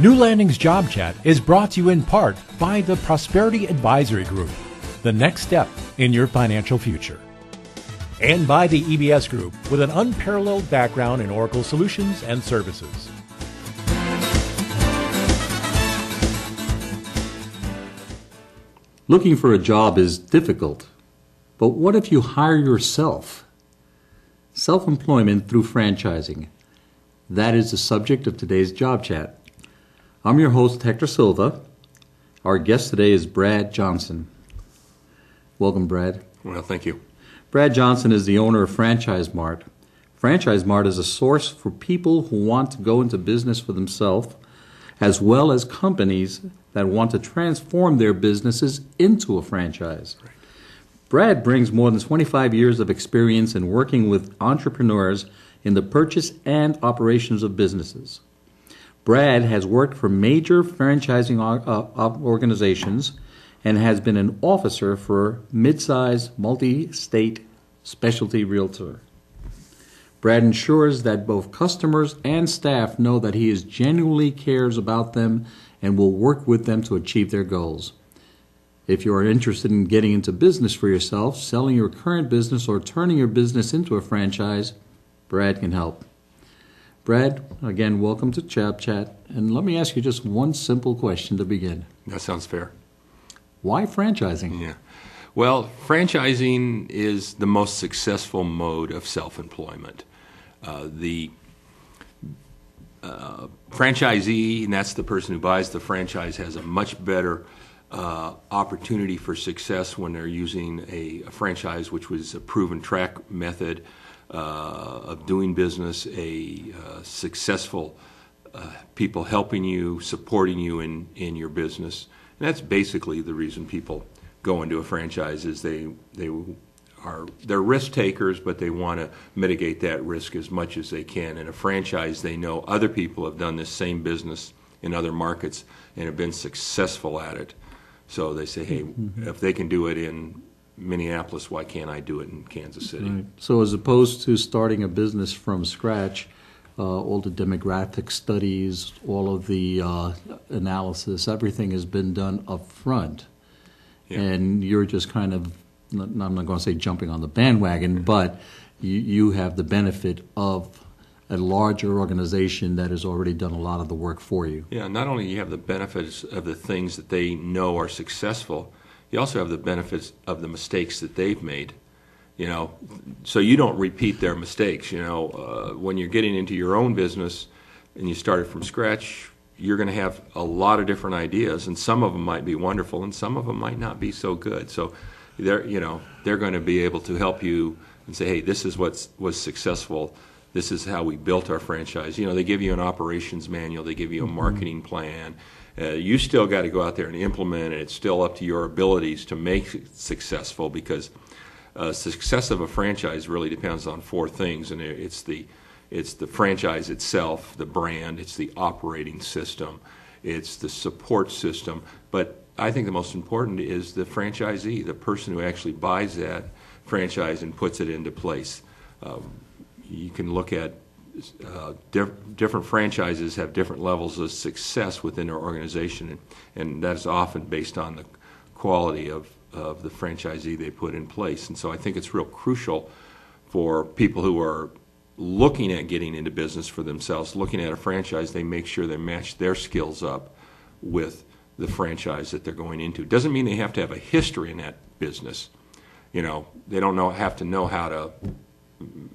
New Landing's Job Chat is brought to you in part by the Prosperity Advisory Group, the next step in your financial future. And by the EBS Group, with an unparalleled background in Oracle solutions and services. Looking for a job is difficult, but what if you hire yourself? Self-employment through franchising. That is the subject of today's Job Chat. I'm your host, Hector Silva. Our guest today is Brad Johnson. Welcome, Brad. Well, thank you. Brad Johnson is the owner of FranchiseMart. FranchiseMart is a source for people who want to go into business for themselves, as well as companies that want to transform their businesses into a franchise. Right. Brad brings more than 25 years of experience in working with entrepreneurs in the purchase and operations of businesses. Brad has worked for major franchising organizations and has been an officer for mid-sized, multi-state specialty realtor. Brad ensures that both customers and staff know that he genuinely cares about them and will work with them to achieve their goals. If you are interested in getting into business for yourself, selling your current business, or turning your business into a franchise, Brad can help. Brad, again, welcome to Job Chat. And let me ask you just one simple question to begin. That sounds fair. Why franchising? Yeah. Well, franchising is the most successful mode of self-employment. The franchisee, and that's the person who buys the franchise, has a much better opportunity for success when they're using a franchise, which was a proven track method of doing business, successful people helping you, supporting you in your business. And that's basically the reason people go into a franchise, is they're risk takers, but they want to mitigate that risk as much as they can. In a franchise, they know other people have done this same business in other markets and have been successful at it. So they say, hey, if they can do it in Minneapolis, why can't I do it in Kansas City? Right. So as opposed to starting a business from scratch, all the demographic studies, all of the analysis, everything has been done up front. Yeah. And you're just kind of, I'm not going to say jumping on the bandwagon, but you have the benefit of a larger organization that has already done a lot of the work for you. Yeah, not only do you have the benefits of the things that they know are successful, you also have the benefits of the mistakes that they've made. You know, so you don't repeat their mistakes. You know, when you're getting into your own business and you started from scratch, you're going to have a lot of different ideas, and some of them might be wonderful, and some of them might not be so good. So they're going to be able to help you and say, hey, this is what was successful. This is how we built our franchise. You know, they give you an operations manual. They give you a marketing plan. You still got to go out there and implement it. It's still up to your abilities to make it successful, because success of a franchise really depends on four things, and it's the franchise itself, the brand, it's the operating system, it's the support system. But I think the most important is the franchisee, the person who actually buys that franchise and puts it into place. You can look at different franchises have different levels of success within their organization, and that's often based on the quality of the franchisee they put in place. And so I think it's real crucial for people who are looking at getting into business for themselves, looking at a franchise, they make sure they match their skills up with the franchise that they're going into. Doesn't mean they have to have a history in that business. You know, they don't have to know how to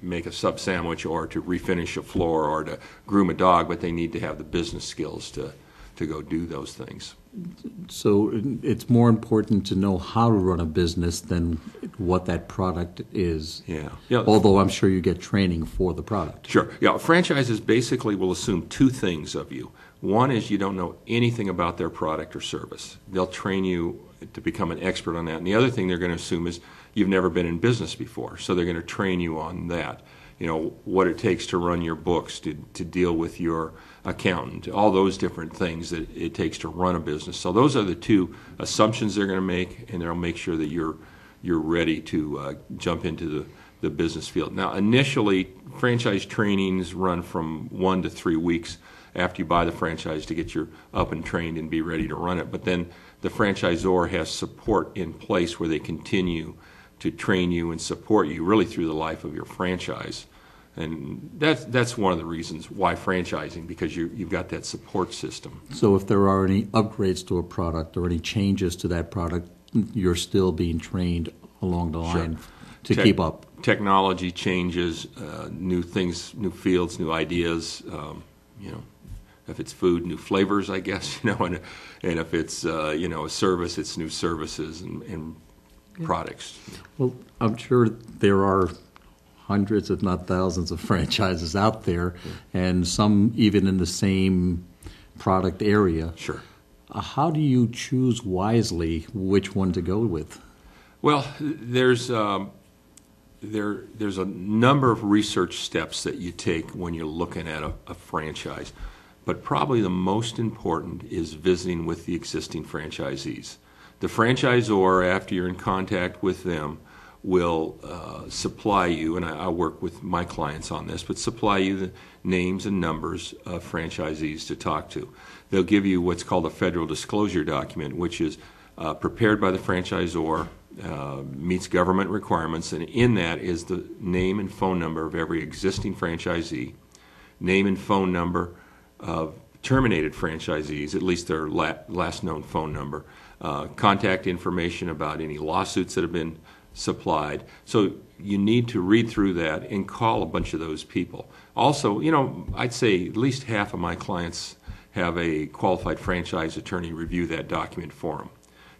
make a sub sandwich or to refinish a floor or to groom a dog, but they need to have the business skills to go do those things. So it's more important to know how to run a business than what that product is. Yeah. Although I'm sure you get training for the product. Sure. Yeah. Franchises basically will assume two things of you. One is you don't know anything about their product or service. They'll train you to become an expert on that. And the other thing they're going to assume is you've never been in business before. So they're going to train you on that. You know, what it takes to run your books, to deal with your accountant, all those different things that it takes to run a business. So those are the two assumptions they're going to make, and they'll make sure that you're ready to jump into the business field. Now, initially, franchise trainings run from 1 to 3 weeks. after you buy the franchise to get you up and trained and be ready to run it. But then the franchisor has support in place where they continue to train you and support you really through the life of your franchise. And that's one of the reasons why franchising, because you've got that support system. So if there are any upgrades to a product or any changes to that product, you're still being trained along the line to keep up. Technology changes, new things, new fields, new ideas. If it's food, new flavors, I guess. And if it's a service, it's new services and products. Well, I'm sure there are hundreds, if not thousands, of franchises out there, and some even in the same product area. Sure. How do you choose wisely which one to go with? Well, there's a number of research steps that you take when you're looking at a franchise, but probably the most important is visiting with the existing franchisees. The franchisor, after you're in contact with them, will supply you, and I work with my clients on this, but supply you the names and numbers of franchisees to talk to. They'll give you what's called a federal disclosure document, which is prepared by the franchisor, meets government requirements, and in that is the name and phone number of every existing franchisee, name and phone number of terminated franchisees, at least their last known phone number, contact information about any lawsuits that have been supplied. So you need to read through that and call a bunch of those people. Also, I'd say at least half of my clients have a qualified franchise attorney review that document for them,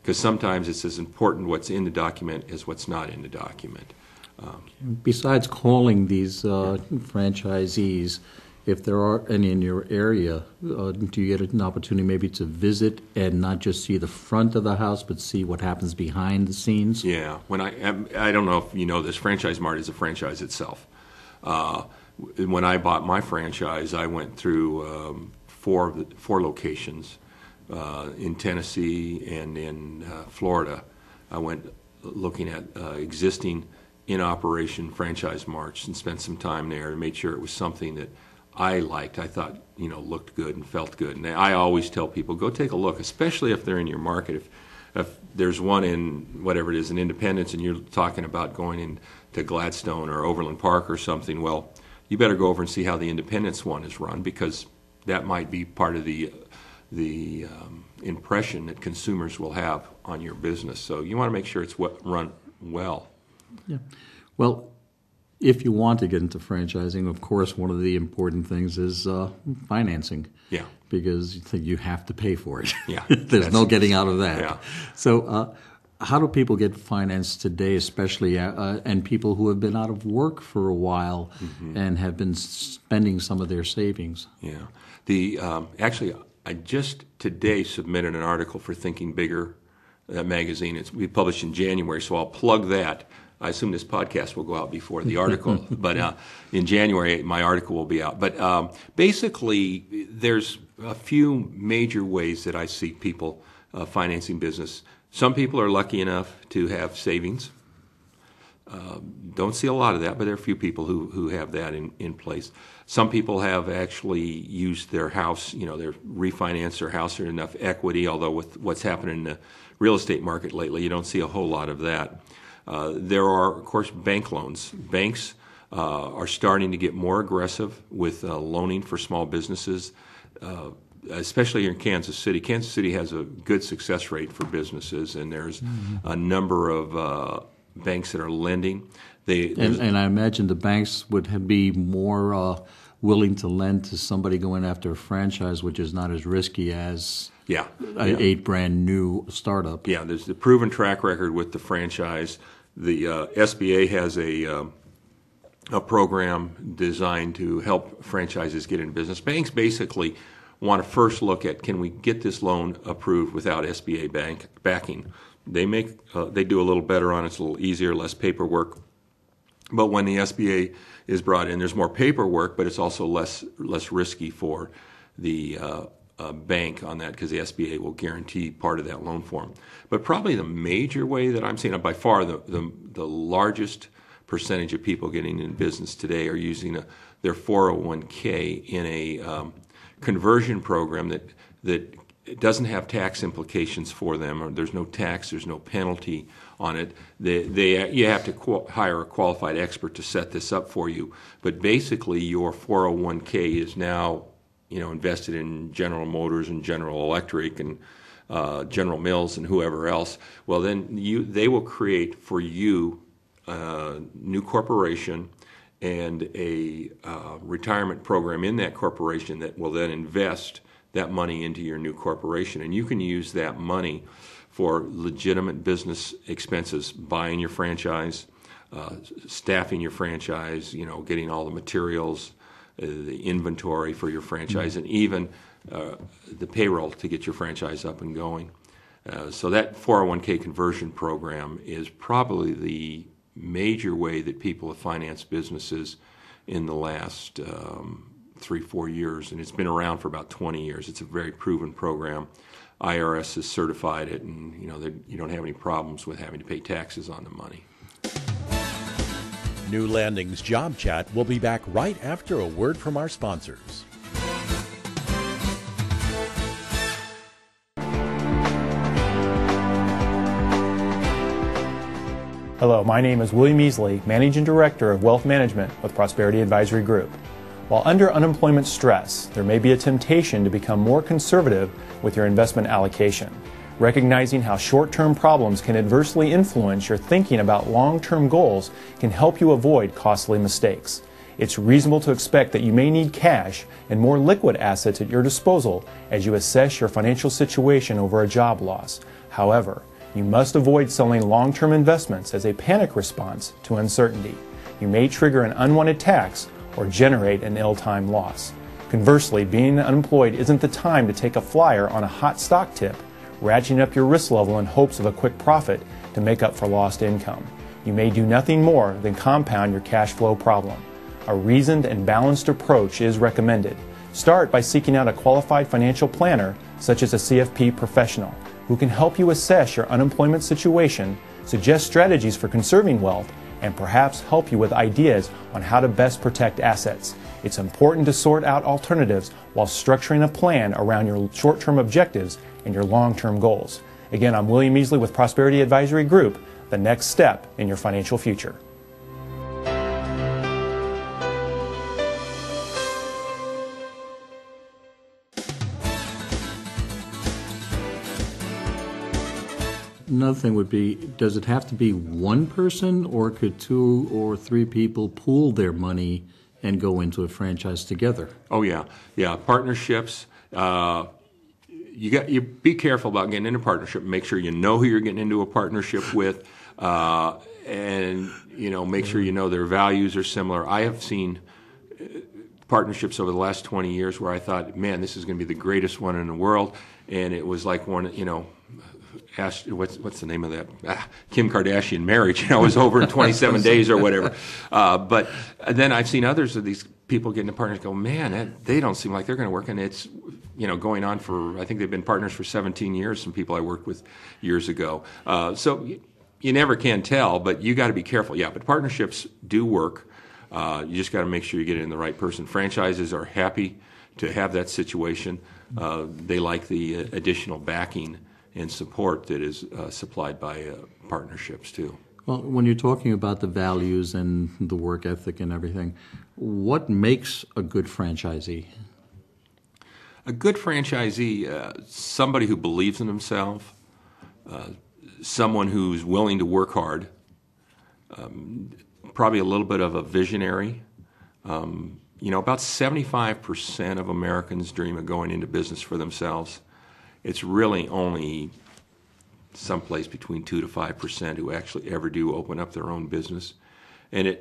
because sometimes it's as important what's in the document as what's not in the document. Besides calling these franchisees, if there are any in your area, do you get an opportunity maybe to visit and not just see the front of the house, but see what happens behind the scenes? Yeah. When I don't know if you know this, FranchiseMart is a franchise itself. When I bought my franchise, I went through four locations in Tennessee and in Florida. I went looking at existing in-operation FranchiseMarts and spent some time there and made sure it was something that I liked. I thought, looked good and felt good. And I always tell people, go take a look, especially if they're in your market. If there's one in, whatever it is, in Independence, and you're talking about going into Gladstone or Overland Park or something, well, you better go over and see how the Independence one is run, because that might be part of the impression that consumers will have on your business. So you want to make sure it's run well. Yeah. Well, if you want to get into franchising, of course, one of the important things is financing. Yeah. Because you have to pay for it. Yeah. There's no getting out of that. Yeah. So how do people get financed today, especially and people who have been out of work for a while and have been spending some of their savings? Yeah. Actually, I just today submitted an article for Thinking Bigger, that magazine. We published in January, so I'll plug that. I assume this podcast will go out before the article, but in January my article will be out. But basically, there's a few major ways that I see people financing business. Some people are lucky enough to have savings. Don't see a lot of that, but there are a few people who have that in place. Some people have actually used their house, they're refinanced their house or enough equity, although with what's happening in the real estate market lately, you don't see a whole lot of that. There are, of course, bank loans. Banks are starting to get more aggressive with loaning for small businesses, especially here in Kansas City. Kansas City has a good success rate for businesses, and there's a number of banks that are lending. And I imagine the banks would be more willing to lend to somebody going after a franchise, which is not as risky as a brand new startup. Yeah, there's the proven track record with the franchise. The SBA has a program designed to help franchises get into business. Banks basically want to first look at, can we get this loan approved without SBA backing? They do a little better on it. It's a little easier, less paperwork. But when the SBA is brought in, there's more paperwork, but it's also less risky for the bank on that, because the SBA will guarantee part of that loan for them. But probably the major way that I'm seeing, by far the largest percentage of people getting in business today are using their 401k in a conversion program that doesn't have tax implications for them, or there's no tax, there's no penalty on it. You have to hire a qualified expert to set this up for you. But basically, your 401k is now, invested in General Motors and General Electric and General Mills and whoever else. Well, then they will create for you a new corporation and a retirement program in that corporation that will then invest that money into your new corporation. And you can use that money for legitimate business expenses, buying your franchise, staffing your franchise, getting all the materials, the inventory for your franchise, and even the payroll to get your franchise up and going. So that 401k conversion program is probably the major way that people have financed businesses in the last 3-4 years, and it's been around for about 20 years. It's a very proven program. IRS has certified it, and you don't have any problems with having to pay taxes on the money. New Landing's Job Chat will be back right after a word from our sponsors. Hello, my name is William Easley, Managing Director of Wealth Management with Prosperity Advisory Group. While under unemployment stress, there may be a temptation to become more conservative with your investment allocation. Recognizing how short-term problems can adversely influence your thinking about long-term goals can help you avoid costly mistakes. It's reasonable to expect that you may need cash and more liquid assets at your disposal as you assess your financial situation over a job loss. However, you must avoid selling long-term investments as a panic response to uncertainty. You may trigger an unwanted tax or generate an ill-timed loss. Conversely, being unemployed isn't the time to take a flyer on a hot stock tip, ratcheting up your risk level in hopes of a quick profit to make up for lost income. You may do nothing more than compound your cash flow problem. A reasoned and balanced approach is recommended. Start by seeking out a qualified financial planner, such as a CFP professional, who can help you assess your unemployment situation, suggest strategies for conserving wealth, and perhaps help you with ideas on how to best protect assets. It's important to sort out alternatives while structuring a plan around your short-term objectives and your long-term goals. Again, I'm William Easley with Prosperity Advisory Group, the next step in your financial future. Another thing would be, does it have to be one person, or could 2 or 3 people pool their money and go into a franchise together? Oh yeah, partnerships. You be careful about getting into a partnership. Make sure you know who you're getting into a partnership with, and make sure you know their values are similar. I have seen partnerships over the last 20 years where I thought, man, this is going to be the greatest one in the world, and it was like one, what's the name of that? Kim Kardashian marriage. It was over in 27 days or whatever. But then I've seen others of these people getting into partners go, man, they don't seem like they're going to work. And it's, going on for, I think they've been partners for 17 years, some people I worked with years ago. So you never can tell, but you got to be careful. Yeah, but partnerships do work. You just got to make sure you get it in the right person. Franchises are happy to have that situation. They like the additional backing and support that is supplied by partnerships too. Well, when you're talking about the values and the work ethic and everything, what makes a good franchisee? A good franchisee, somebody who believes in himself, someone who's willing to work hard, probably a little bit of a visionary. About 75% of Americans dream of going into business for themselves. It's really only someplace between 2 to 5% who actually ever do open up their own business, and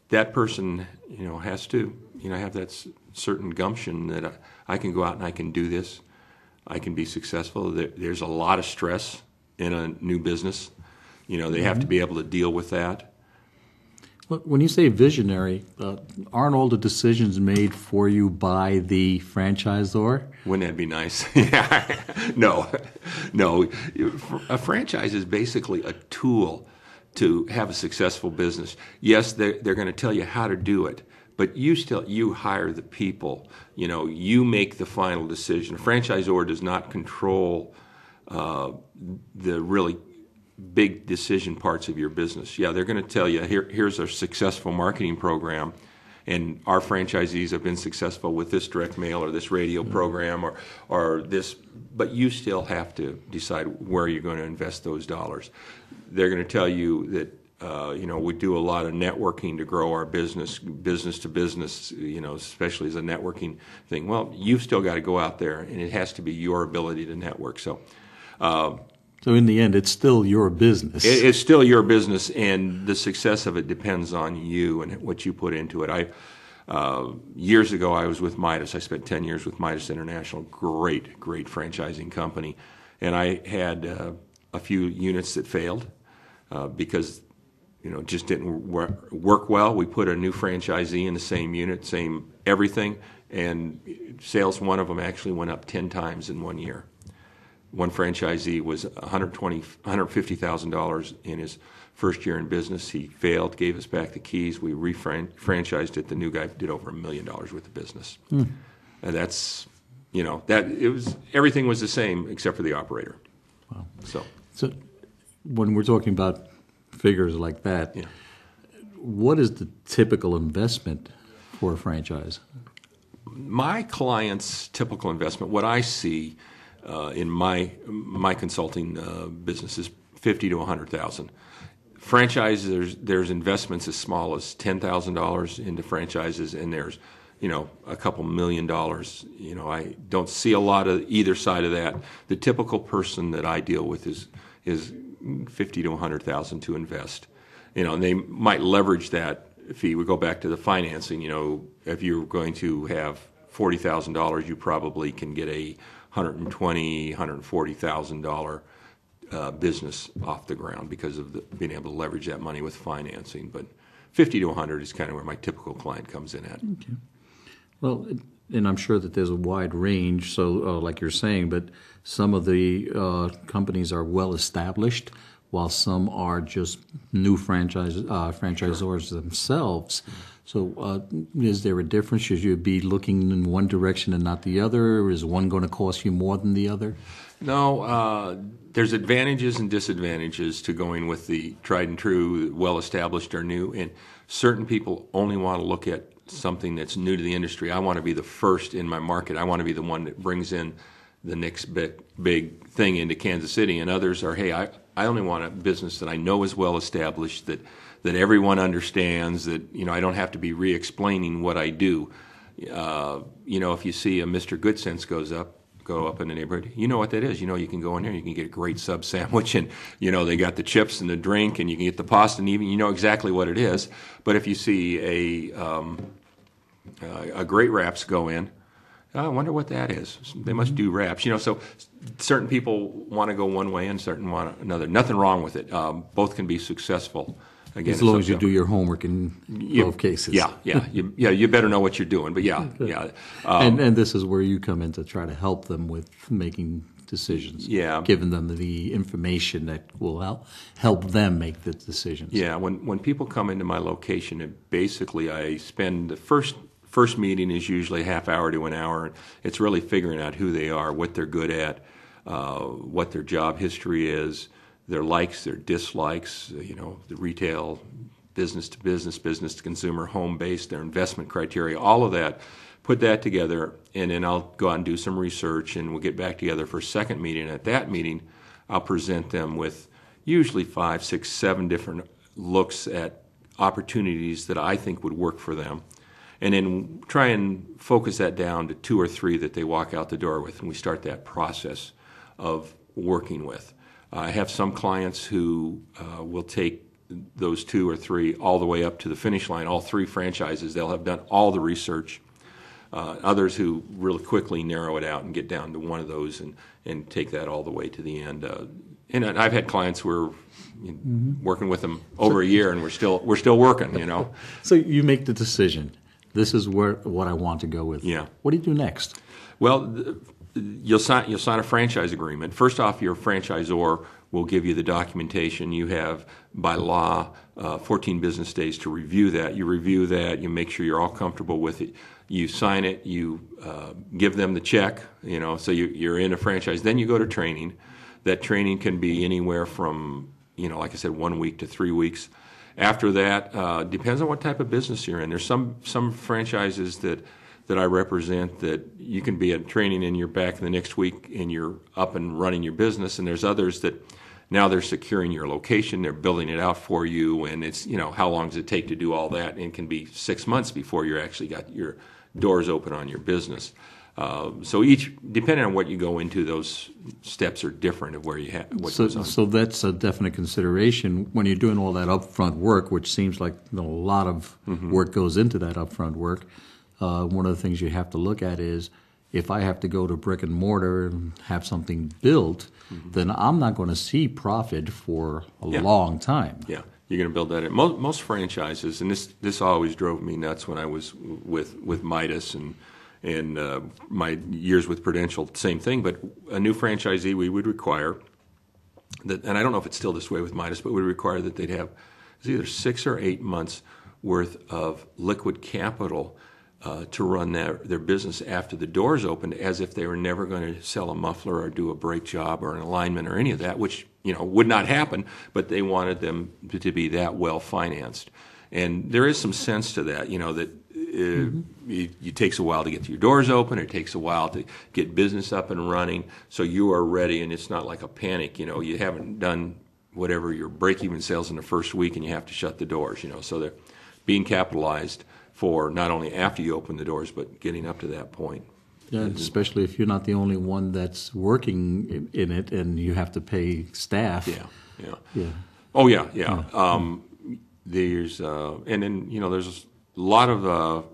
that person has to have that certain gumption that I can go out and I can do this, I can be successful. There's a lot of stress in a new business. They have to be able to deal with that. When you say visionary, aren't all the decisions made for you by the franchisor? Wouldn't that be nice? No. A franchise is basically a tool to have a successful business. Yes, they're going to tell you how to do it, but you hire the people. You make the final decision. A franchisor does not control the really big decision parts of your business. Yeah, they're going to tell you, here's our successful marketing program, and our franchisees have been successful with this direct mail or this radio program or this, but you still have to decide where you're going to invest those dollars. They're going to tell you that we do a lot of networking to grow our business to business, especially as a networking thing. Well, you've still got to go out there, and it has to be your ability to network. So in the end, it's still your business. It's still your business, and the success of it depends on you and what you put into it. Years ago, I was with Midas. I spent 10 years with Midas International, great franchising company, and I had a few units that failed because just didn't work well. We put a new franchisee in the same unit, same everything, and sales, one of them actually went up 10 times in 1 year. One franchisee was $150,000 in his first year in business. He failed, gave us back the keys. We refranchised it. The new guy did over $1 million worth of business. And that's, everything was the same except for the operator. Wow. So when we're talking about figures like that, what is the typical investment for a franchise? My client's typical investment, what I see in my consulting business, is $50,000 to $100,000. Franchises, there's investments as small as $10,000 into franchises, and there's a couple $1 million. I don't see a lot of either side of that. The typical person that I deal with is $50,000 to $100,000 to invest. And they might leverage that fee. We go back to the financing. If you're going to have $40,000, you probably can get a $120,000, $140,000 business off the ground because of being able to leverage that money with financing. But 50 to 100 is kind of where my typical client comes in at. Okay. Well, and I'm sure that there's a wide range, so like you're saying, but some of the companies are well established, while some are just new franchisors themselves. So is there a difference? Should you be looking in one direction and not the other? Or is one going to cost you more than the other? No, there's advantages and disadvantages to going with the tried and true, well-established or new. And certain people only want to look at something that's new to the industry. I want to be the first in my market. I want to be the one that brings in the next big thing into Kansas City. And others are, hey, I only want a business that I know is well-established, that everyone understands, that I don't have to be re-explaining what I do. If you see a Mr. Good Sense go up in the neighborhood, you know what that is. You can go in there, you can get a great sub sandwich, and they got the chips and the drink, and you can get the pasta, and even you know exactly what it is. But if you see a great wraps go in, I wonder what that is. They must do wraps. So certain people want to go one way and certain want another. Nothing wrong with it. Both can be successful. Again, as long as you do your homework in both cases. Yeah. You better know what you're doing. But yeah. And this is where you come in to try to help them with making decisions. Yeah. Giving them the information that will help them make the decisions. Yeah. When people come into my location, basically I spend the first meeting is usually a half hour to an hour. It's really figuring out who they are, what they're good at, what their job history is, their likes, their dislikes, the retail, business to business, business to consumer, home-based, their investment criteria, all of that. Put that together, and then I'll go out and do some research, and we'll get back together for a second meeting. At that meeting, I'll present them with usually 5, 6, 7 different looks at opportunities that I think would work for them, and then try and focus that down to 2 or 3 that they walk out the door with, and we start that process of working with. I have some clients who will take those 2 or 3 all the way up to the finish line, all 3 franchises. They'll have done all the research. Others who really quickly narrow it out and get down to one of those and take that all the way to the end. And I've had clients who are working with them over a year, and we're still working. So you make the decision. This is what I want to go with. Yeah. What do you do next? Well, you'll sign a franchise agreement. First off, your franchisor will give you the documentation. You have, by law, 14 business days to review that. You review that, you make sure you're all comfortable with it. You sign it, you give them the check, so you're in a franchise. Then you go to training. That training can be anywhere from, like I said, 1 week to 3 weeks. After that, depends on what type of business you're in. There's some franchises that I represent that you can be at training and you're back the next week and you're up and running your business. And there's others that now they're securing your location, they're building it out for you, and it's, how long does it take to do all that? And it can be 6 months before you actually got your doors open on your business. So each, depending on what you go into, those steps are different of where you have what goes on. So that's a definite consideration when you're doing all that upfront work, which seems like a lot of work goes into that upfront work. One of the things you have to look at is if I have to go to brick and mortar and have something built, then I'm not going to see profit for a long time. Yeah, you're going to build that in. Most franchises, and this always drove me nuts when I was with Midas and my years with Prudential, same thing. But a new franchisee, we would require that, and I don't know if it's still this way with Midas, but we would require that they'd have either 6 or 8 months worth of liquid capital to run their business after the doors opened, as if they were never going to sell a muffler or do a brake job or an alignment or any of that, which would not happen, but they wanted them to be that well financed. And there is some sense to that, that it takes a while to get your doors open, it takes a while to get business up and running, so you are ready, and it's not like a panic. You haven't done whatever your break-even sales in the first week and you have to shut the doors, so they're being capitalized for not only after you open the doors, but getting up to that point. Yeah, especially if you're not the only one that's working in it, and you have to pay staff. Yeah. Oh yeah. There's and then there's a lot of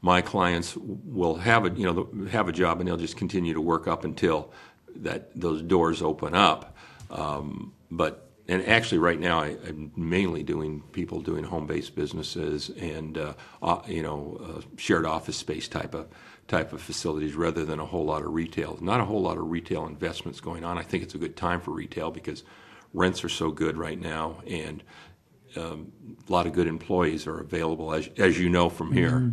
my clients will have a job, and they'll just continue to work up until those doors open up. And actually, right now, I'm mainly doing home-based businesses and shared office space type of facilities, rather than a whole lot of retail. Not a whole lot of retail investments going on. I think it's a good time for retail because rents are so good right now, and a lot of good employees are available, as you know from here.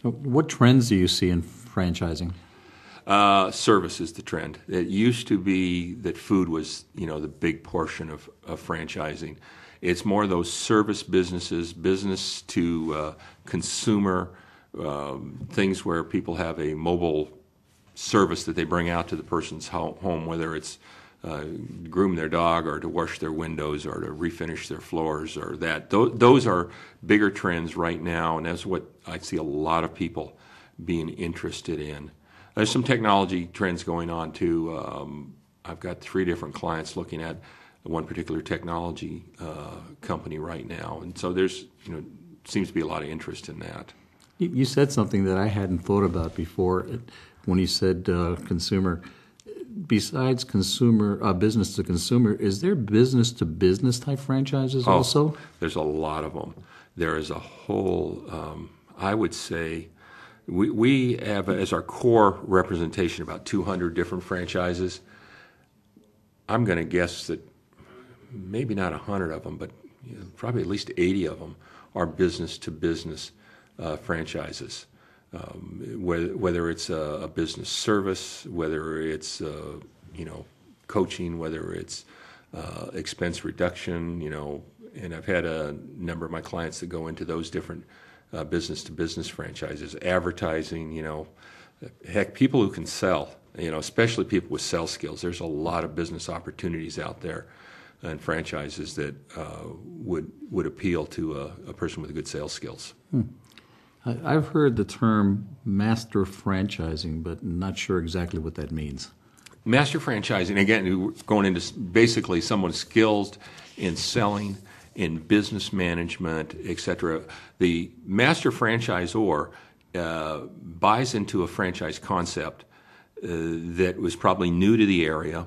What trends do you see in franchising? Service is the trend. It used to be that food was, the big portion of franchising. It's more those service businesses, business to consumer, things where people have a mobile service that they bring out to the person's home, whether it's groom their dog or to wash their windows or to refinish their floors or that. Those are bigger trends right now, and that's what I see a lot of people being interested in. There's some technology trends going on too. I've got 3 different clients looking at one particular technology company right now, and so there's seems to be a lot of interest in that. You said something that I hadn't thought about before when you said consumer. Besides consumer business to consumer, is there business to business type franchises also? There's a lot of them. There is a whole. I would say. We have as our core representation about 200 different franchises. I'm going to guess that maybe not 100 of them, but probably at least 80 of them are business-to-business franchises. Whether it's a business service, whether it's coaching, whether it's expense reduction, and I've had a number of my clients that go into those different business-to-business franchises, advertising, heck, people who can sell, especially people with sales skills. There's a lot of business opportunities out there and franchises that would appeal to a person with good sales skills. I've heard the term master franchising, but not sure exactly what that means. Master franchising, again, going into basically someone skilled in selling, in business management, etc. The master franchisor buys into a franchise concept that was probably new to the area,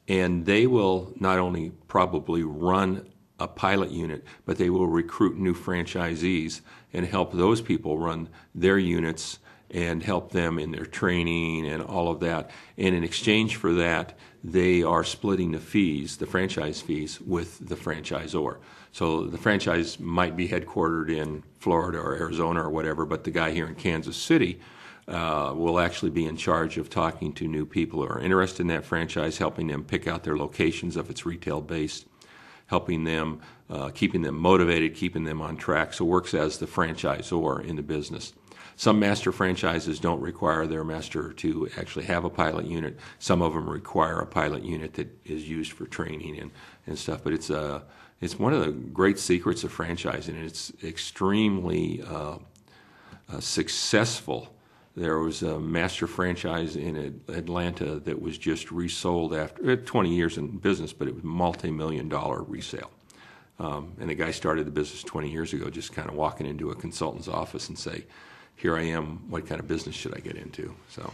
and they will not only probably run a pilot unit, but they will recruit new franchisees and help those people run their units and help them in their training and all of that. And in exchange for that, they are splitting the fees, the franchise fees, with the franchisor. So the franchise might be headquartered in Florida or Arizona or whatever, but the guy here in Kansas City will actually be in charge of talking to new people who are interested in that franchise, helping them pick out their locations if it's retail-based, helping them, keeping them motivated, keeping them on track. So works as the franchisor in the business. Some master franchises don't require their master to actually have a pilot unit. Some of them require a pilot unit that is used for training and stuff. But it's one of the great secrets of franchising, and it's extremely successful. There was a master franchise in Atlanta that was just resold after 20 years in business, but it was multi-million-dollar resale. And the guy started the business 20 years ago, just kind of walking into a consultant's office and say, here I am, what kind of business should I get into? So,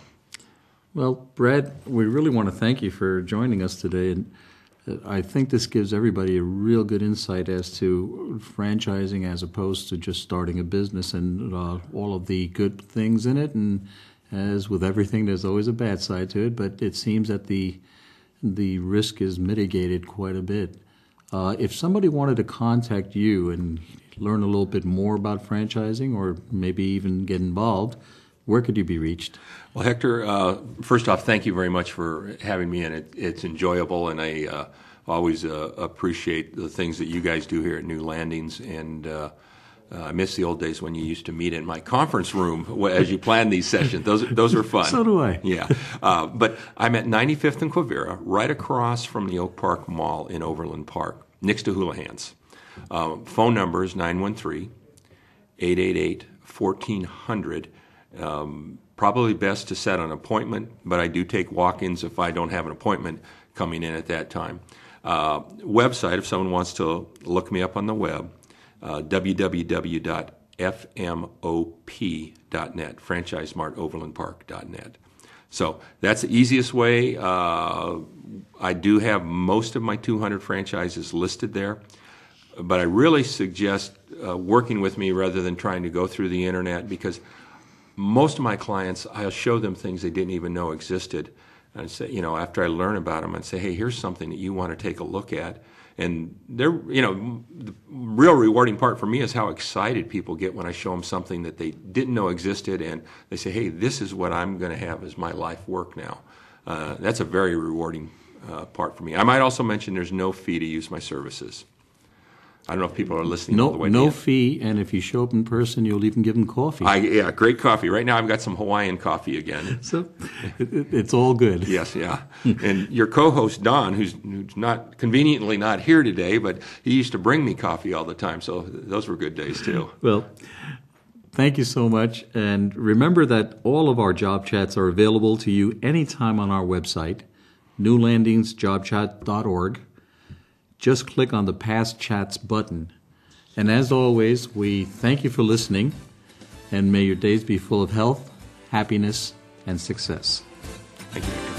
well, Brad, we really want to thank you for joining us today. And I think this gives everybody a real good insight as to franchising as opposed to just starting a business and all of the good things in it. And as with everything, there's always a bad side to it, but it seems that the risk is mitigated quite a bit. If somebody wanted to contact you and learn a little bit more about franchising or maybe even get involved, where could you be reached? Well, Hector, first off, thank you very much for having me, and it's enjoyable, and I always appreciate the things that you guys do here at New Landings, and I miss the old days when you used to meet in my conference room as you planned these sessions. Those were fun. So do I. Yeah. But I'm at 95th and Quivira, right across from the Oak Park Mall in Overland Park, next to Houlihan's. Phone number is 913-888-1400. Probably best to set an appointment, but I do take walk-ins if I don't have an appointment coming in at that time. Website, if someone wants to look me up on the web, www.fmop.net, FranchiseMartOverlandPark.net. So that's the easiest way. I do have most of my 200 franchises listed there, but I really suggest working with me rather than trying to go through the internet, because most of my clients, I'll show them things they didn't even know existed. And say, after I learn about them, I'd say, hey, here's something that you want to take a look at. And the real rewarding part for me is how excited people get when I show them something that they didn't know existed, and they say, hey, this is what I'm going to have as my life work now. That's a very rewarding part for me. I might also mention there's no fee to use my services. I don't know if people are listening all the way to the end. No fee, and if you show up in person, you'll even give them coffee. Yeah, great coffee. Right now I've got some Hawaiian coffee again. So it's all good. Yes, yeah. And your co-host, Don, who's not conveniently not here today, but he used to bring me coffee all the time, so those were good days too. Well, thank you so much. And remember that all of our job chats are available to you anytime on our website, newlandingsjobchat.org. Just click on the Past Chats button. And as always, we thank you for listening, and may your days be full of health, happiness, and success. Thank you.